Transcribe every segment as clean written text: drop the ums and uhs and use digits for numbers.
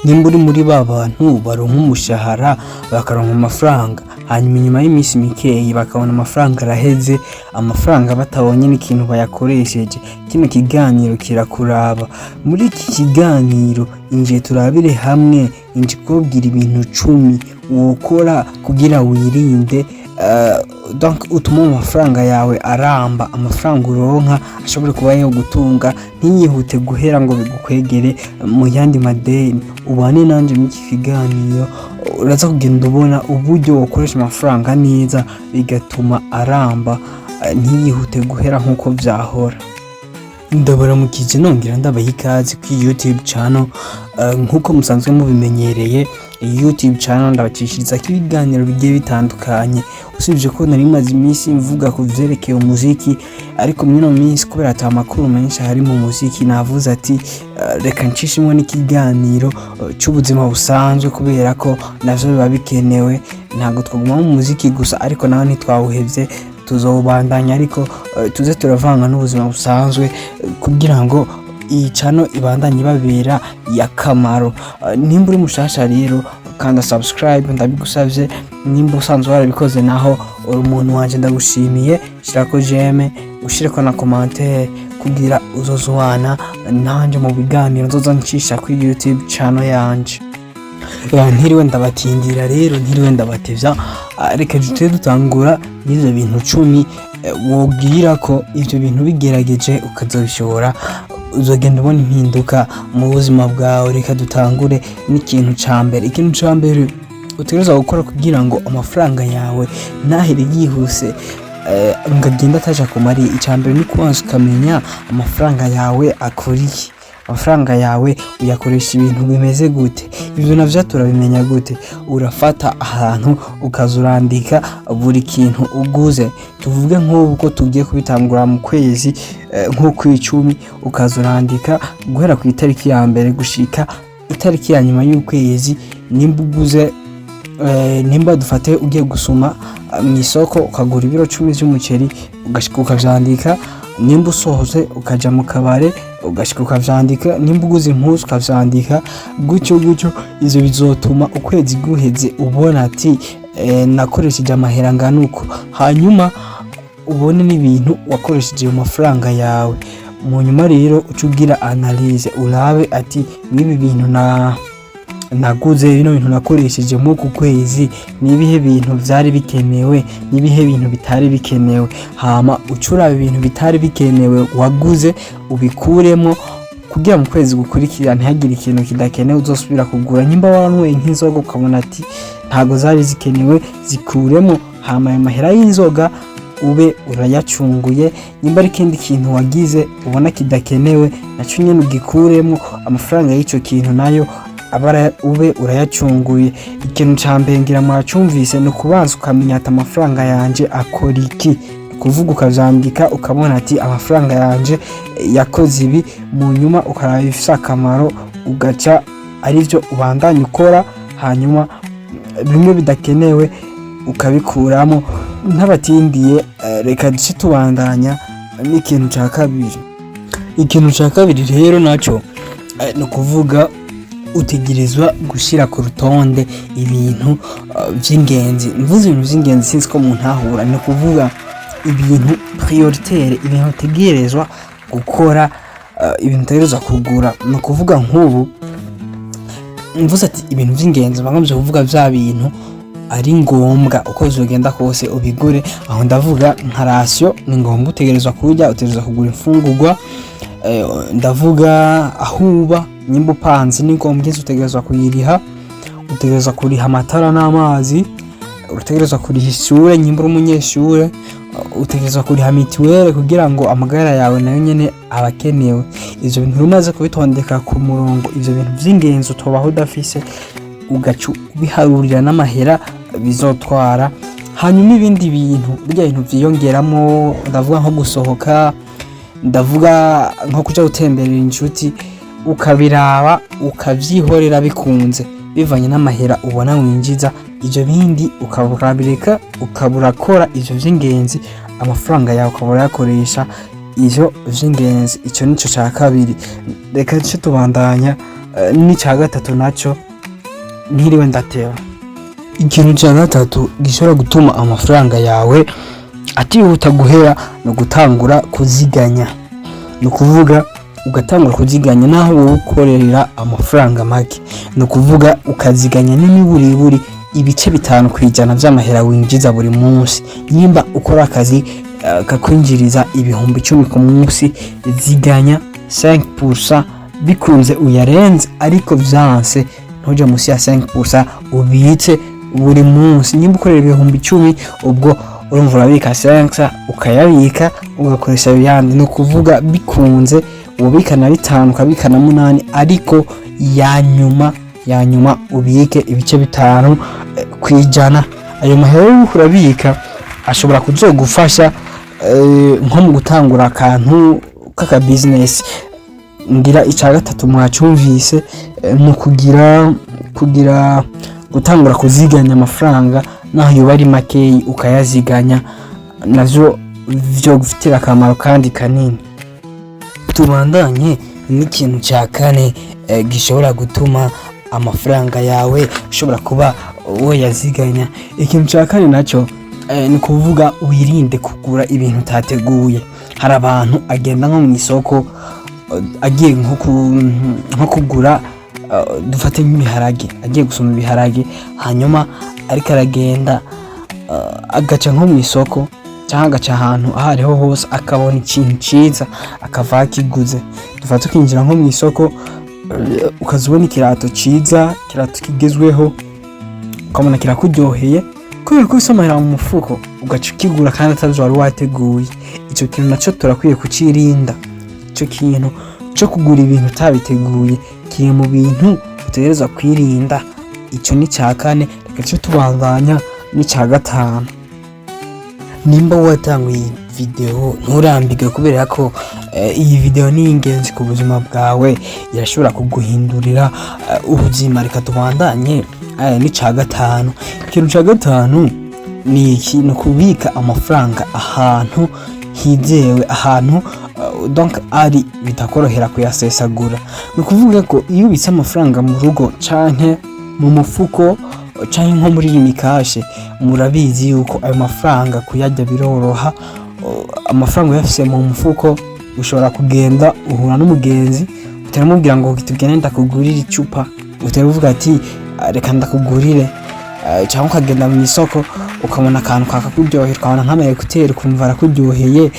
nimba uri muri ba bantu baronka umushahara bakaronka amafaranga hanyuma inyuma y'iminsi mikeyi bakabona amafaranga araheze, amafaranga batabonye n'ikintu bayakoresheje, kino kiganiro kirakuraba. Muri iki kiganiro inje turabire hamwe, inje kubwira ibintu 10 wokora kugira wirinde donc utuma amafaranga yawe aramba, amafaranga uronka ashobora kuba yo gutunga, ntiyihute guhera ngo bigukwegere mu yandi madeni. Ubane nanje mu iki kiganiro uraza kugenda ubona uburyo ukoresha amafaranga neza bigatuma aramba, ntiyihute guhera nkuko vyahora. Ndabaramukije nongera ndabaha ikaze kuri YouTube channel. Nkuko musanzwe mubimenyereye, YouTube channel ndabacishiriza ibiganiro bigiye bitandukanye. Usibye ko nari maze iminsi mvuga ku vyerekeye umuziki, ariko mwino minsi kubera ata makuru menshi hari mu muziki, navuze ati reka ncishimwe n'ikiganiro cy'ubuzima busanzwe kubera ko navyo biba bikenewe. Ntago twaguma mu muziki gusa, ariko naho ntitwawuhevye, tuzobandanya ariko tuze turavanga n'ubuzima busanzwe kugira ngo iyi channel ibandanye babera yakamaro. Nimba uri mushasha rero kanda subscribe ndabigusavye, nimba usanzwe warabikoze naho uri umuntu wanje ndagushimiye, shirako j'aime, ushireko na commentaire kugira uzozwana nanje mu biganiro nzoza ncisha kuri YouTube channel yanje. Ntiriwe ndabatindira rero, ntiriwe ndabatevya, reka dute dutangura n'ivyo bintu 10 wogira ko ivyo bintu bigerageje ukazobishobora, uzogenda ubona impinduka mu buzima bwawe. Reka dutangure n'ikintu ca mbere. Ikintu ca mbere utegerezwa gukora kugira ngo amafaranga yawe nahere yihuse ngagenda ataja kumari, ica mbere ni kubanza ukamenya amafaranga yawe akuriye, amafaranga yawe uyakoresha ibintu bimeze gute. Ibyo navyo turabimenya gute? Urafata ahantu ukazurandika buri kintu uguze. Tuvuge nk'uko tugiye kubitangura mu kwezi nko ku 10, ukazurandika guhera ku itariki ya mbere gushika itariki ya nyuma y'ukwezi. Nimba uguze nimba dufate ugiye gusuma mu isoko ukagura ibiro 10 by'umuceri, ugashika ukavyandika. Nimba usohoze ukaja mu kabare ugashika ukavyandika. Nimba uguze impuzu ukavyandika. Gutyo izo bizotuma ukwezi guheze ubona ati nakoresheje amahera nganuko. Hanyuma ubone n'ibintu wakoresheje mu mafaranga yawe. Mu nyuma rero ucugira analyse, urabe ati nibi bintu naguze, bino bintu nakoresheje mu ku kwezi, nibihe bintu vyari bikenewe, nibihe bintu bitari bikenewe. Hama ucura ibintu bitari bikenewe waguze ubikuremo kugira mu kwezi gukurikira ntihagire ikintu kidakenewe uzosubira kugura. Nyimba waranwe nk'inzoga ukabona ati ntago zari zikenewe, zikuremo. Hama ayo mahera y'inzoga ube urayacunguye. Nyimba ari kindi kintu wagize ubona kidakenewe, naco nyene ugikuremo. Amafaranga y'ico kintu nayo abara ube urayacunguye. Ikintu ca mbere ngira mwacumvise no kubanza ukamenya ati amafaranga yanje akora iki, kuvuga ukavyandika ukabona ati amafaranga yanje yakoze ibi. Mu nyuma ukaraba ifise akamaro, ugaca arivyo ubandanya ukora. Hanyuma bimwe bidakenewe ukabikuramo ntabatindiye. Reka duce tubandanya n'ikintu ca kabiri. Ikintu ca kabiri rero naco no kuvuga utegerezwa gushira ku rutonde ibintu vy'ingenzi. Mvuze ibintu vy'ingenzi sinzi ko umuntu ahura, no kuvuga ibintu prioritaire, ibintu utegerezwa gukora, ibintu utegerezwa kugura. No kuvuga nk'ubu mvuze ati ibintu vy'ingenzi bagamije kuvuga vya bintu ari ngombwa uko uzogenda kose ubigure. Aho ndavuga nka ratio, ni ngombwa utegerezwa kurya, utegerezwa kugura imfungurwa. Ndavuga ahuba, nyimba upanze ni ngombwa utegerezwa kuyiriha, utegerezwa kuriha amatara n'amazi, utegerezwa kuriha ishure nyimba uri umunyeshure, utegerezwa kuriha mituwele kugira ngo amagara yawe nayo nyene abakenewe. Ivyo bintu umaze kubitondeka ku murongo, ivyo bintu vy'ingenzi utobaho udafise, ugacu biharurira n'amahera bizotwara. Hanyuma ibindi bintu burya bintu vyiyongeramo, ndavuga nko gusohoka, ndavuga nko kuja gutemberera inshuti, ukabiraba ukavyihorera bikunze bivanye n'amahera ubona winjiza. Ivyo bindi ukaburabireka ukaburakora ivyo vy'ingenzi, amafaranga yawe ukabura yakoresha ivyo vy'ingenzi. Ico nico ca kabiri. Reka duce tubandanya n'ica gatatu naco ntiriwe ndateba. Ikintu ca gatatu gishobora gutuma amafaranga yawe atihuta guhera no gutangura kuziganya. No kuvuga ugatangura kuziganya naho wowe ukorera amafaranga make, no kuvuga ukaziganya n'imiburiburi ibice 5% vy'amahera winjiza buri munsi. Nimba ukora akazi kakwinjiriza ibihumbi 10 ku munsi, ziganya 5%, bikunze uyarenze ariko vyanse ntuje musi ya 5% ubitse buri munsi. Nimba ukorera ibihumbi 10 ubwo urumva urabika 5 ukayabika ugakoresha yandi, no kuvuga bikunze ubika na 5 ukabika na 8 ariko yanyuma ubike ibice 5 kwijana. Ayo mahera urabika ashobora kuzogufasha nko mu gutangura akantu kaka business. Ngira ica gatatu mwacumvise no kugira gutangura kuziganya amafaranga naho yoba ari makeyi ukayaziganya, navyo vyo gufitira akamaro kandi kanini. Tubandanye n'ikintu ca kane gishobora gutuma amafaranga yawe ushobora kuba wowe yaziganya. Ikintu ca kane naco ni kuvuga wirinde kugura ibintu utateguye. Hari abantu agenda nko mu isoko agiye nko kugura dufate nk'ibiharage, agiye gusoma ibiharage, hanyuma ariko aragenda agaca nko mu isoko cyangwa agaca ahantu ahariho hose akabona ikintu ciza akava akiguze. Dufate ukinjira nko mu isoko ukazubona ikirato ciza, kirato kigezweho, ukabona kirakuryoheye kubera ko usomera mu mufuko ugaca ukigura kandi atavyo wari wateguye. Ico kintu naco turakwiye kucirinda. Ico kintu cyo kugura ibintu utabiteguye kiri mu bintu utegerezwa kwirinda. Ico ni ca kane. Reka tubandanya n'ica gatanu. Nimba watanguye video nturambige kubera ko iyi video ni ingenzi ku buzima bwawe, irashobora kuguhindurira ubuzima. Reka tubandanye n'ica gatanu. Ikintu ca gatanu ni ikintu kubika amafaranga ahantu hizewe, ahantu donc ari bitakorohera kuyasesagura. No kuvuga ko iyo ubitse amafaranga mu rugo canke mu mufuko canke nko muri imikashe, murabizi yuko ayo mafaranga kuyarya biroroha. Amafaranga yafise mu mufuko ushobora kugenda uhura n'umugenzi utamubwira ngo tugende ndakugurira icupa, utavuga ati reka ndakugurire, cyangwa ukagenda mu isoko ukabona akantu kakakuryohera, ukabona nk'amaye kutera ukumva arakuryoheye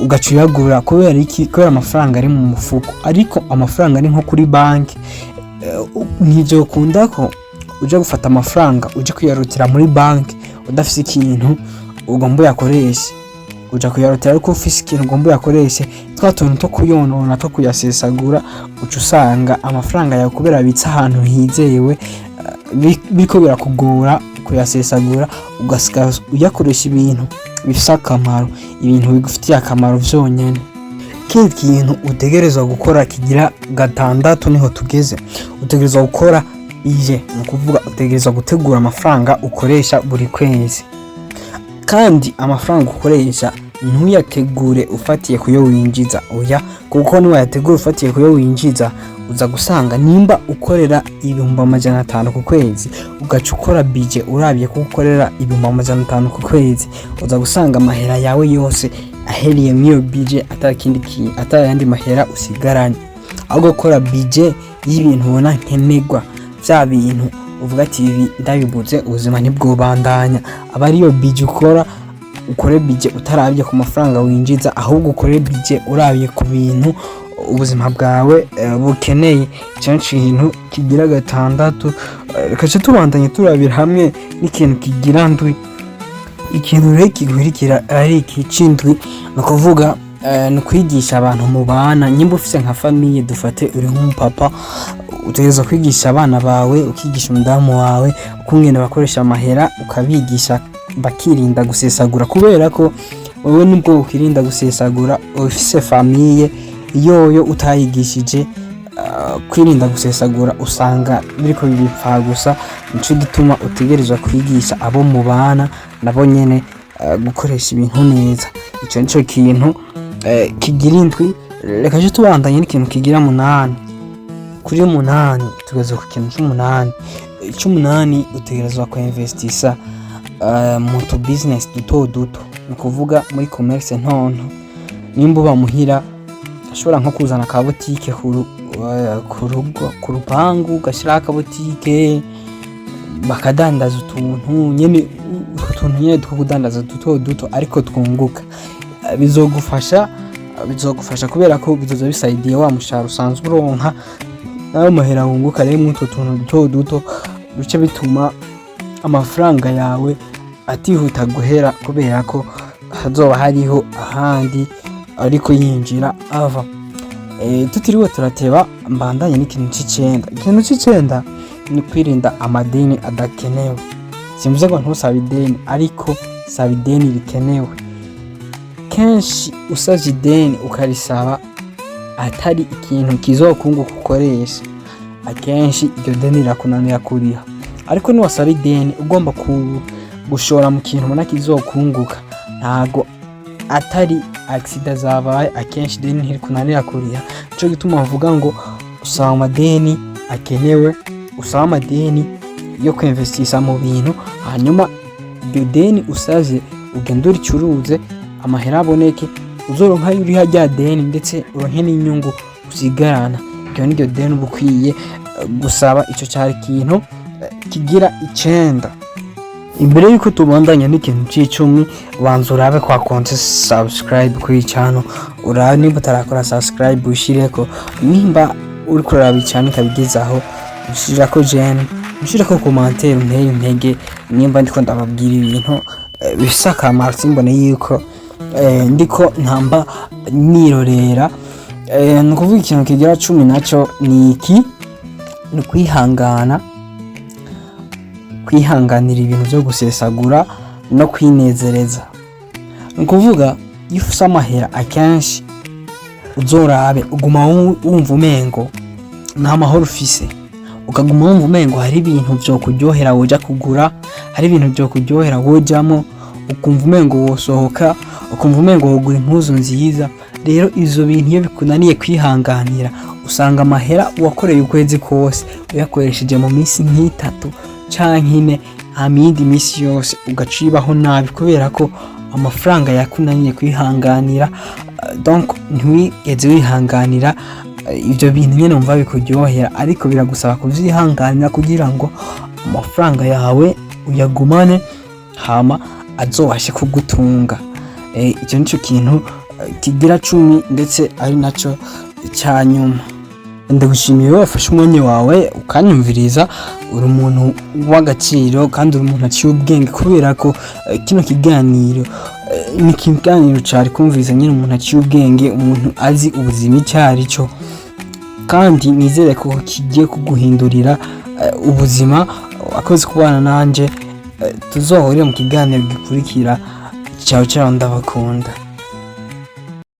ugaca uyagura. Kubera iki? Kubera amafaranga ari mu mufuko. Ariko amafaranga ari nko kuri banki, nivyo ukunda ko uje gufata amafaranga uje kuyarutira muri banki udafise ikintu ugomba yakoreshe, uja kuyarutira ariko ufise ikintu ugomba yakoreshe. Twatuntu to kuyonona to kuyasesagura uca usanga amafaranga yawe kubera abitse ahantu hizewe biko birakugora kuyasesagura, ugasiga uyakoresha ibintu bifise akamaro, ibintu bigufitiye akamaro vyonyene. Kindi kintu utegerezwa gukora kigira gatandatu niho tugeze. Utegerezwa gukora ije, no kuvuga utegerezwa gutegura amafaranga ukoresha buri kwezi. Kandi amafaranga ukoresha ntuyategure ufatiye kuyo winjiza, oya, kuko ni wayategura ufatiye kuyo winjiza uza gusanga nimba ukorera 500 ku kwezi ugaca ukora budget urabye ko ukorera 500 ku kwezi, uza gusanga amahera yawe yose aheriye mu budget atarayandi mahera usigaranye. Aho gukora budget y'ibintu ubona nkenegwa, vya bintu uvuga ati ibi ndabibuze ubuzima nibwo bandanya, aba ariyo budget ukore budget utarabye ku mafaranga winjiza, ahubwo ukore budget urabye ku bintu ubuzima bwawe bukeneye. Cyo kintu kigira gatandatu. Reka tubandanye turabira hamwe n'ikintu kigira ndwi. Ikintu rero kiguhirikira ari ikicindwi, no kuvuga no kwigisha abantu mu bana. Nyimba ufise nka famille, dufate uri nk'umupapa, utegereza kwigisha abana bawe, ukigisha umudamu wawe ukungene bakoresha amahera, ukabigisha bakirinda gusesagura. Kubera ko wowe nubwo ukirinda gusesagura, ufise famille yoyo utayigishije kwirinda gusesagura, usanga biriko bibipfa gusa. Nico gituma utegerezwa kwigisha abo mu bana nabo nyene gukoresha ibintu neza. Ico nico kintu kigira indwi. Reka tubandanye n'ikintu kigira 8. kuri 8 tugeze ku kintu c'8 utegerezwa ko investisa mu to business duto ni kuvuga muri commerce ntonto. Nimba uba muhira ashobora nko kuzana ka boutique ku rupangu gashira ka boutique bakadandaza utuntu nyene two kudandaza duto ariko twunguka. Bizogufasha kubera ko bizoza bisaidiye wa mushahara usanzwe uronka nayo mahera wunguka rero mu tuntu duto bice bituma amafaranga yawe atihuta guhera kubera ko hazoba hariho ahandi ariko yinjira ava. Tutiriwe turateba mbandanye n'ikintu c'icenda ni kwirinda amadeni adakenewe. Simvuze ngo ntusaba ideni ariko saba ideni rikenewe. Kenshi usavye ideni ukarisaba atari ikintu kizokunguka ukoresha, akenshi iryo deni rirakunanira kuriha. Ariko niwasaba ideni ugomba gushora mu kintu ubona kizokunguka, ntago atari accident zabaye, akenshi ideni ntirikunanira kuriha. Nico gituma bavuga ngo usaba amadeni akenewe, usaba amadeni yo kwinvestisa mu bintu, hanyuma iryo deni usavye ugenda uricuruze amahera aboneke uzoronka yuri hajya deni ndetse uronke n'inyungu usigarana. Iryo niryo deni bukwiye gusaba. Ico cyari kintu kigira 9. Imbere yuko tubandanya n'ikintu c'10 banza urabe kwa konte subscribe kuri channel, urabe nimba utarakora subscribe ushireko, nimba uri kuraba cyane kabigezaho ushirako jene, ushirako commentaire intege nimba ndiko ndababwira ibintu bifise akamaro simbone yuko ndiko ntamba nirorera. Nukuvuga ikintu kigira 10 naco ni iki, ni kwihanganira ibintu byo gusesagura no kwinezereza. Nukuvuga yifuse amahera akenshi uzorabe uguma wumva umengo nta mahoro ufise, ukaguma wumva umengo hari ibintu byo kuryohera woja kugura, hari ibintu byo kuryohera wojamo, ukumva umengo wosohoka, ukumva umengo wogura impuzu nziza. Rero izo bintu iyo bikunaniye kwihanganira usanga amahera wakoreye ukwezi kose uyakoresheje mu minsi nk'itatu canke 4, amindi minsi yose ugacibaho nabi kubera ko amafaranga yakunaniye kwihanganira. Donc ntiwigeze wihanganira ivyo bintu nyene umva bikuryohera, ariko biragusaba kuvyihanganira kugira ngo amafaranga yawe uyagumane hama azobashe kugutunga. Icyo nico kintu kigira 10 ndetse ari naco cyanyuma. Ndagushimiye wafashe umwanya wawe ukanyumviriza, uri umuntu w'agaciro kandi uri umuntu aciye ubwenge kubera ko kino kiganiro ni kiganiro cyari kumviriza nyine umuntu aciye ubwenge, umuntu azi ubuzima icyari cyo, kandi nizere ko kigiye kuguhindurira ubuzima. Akoze kubana nanje, tuzohorera mu kiganiro gikurikira. Ciao ndabakunda.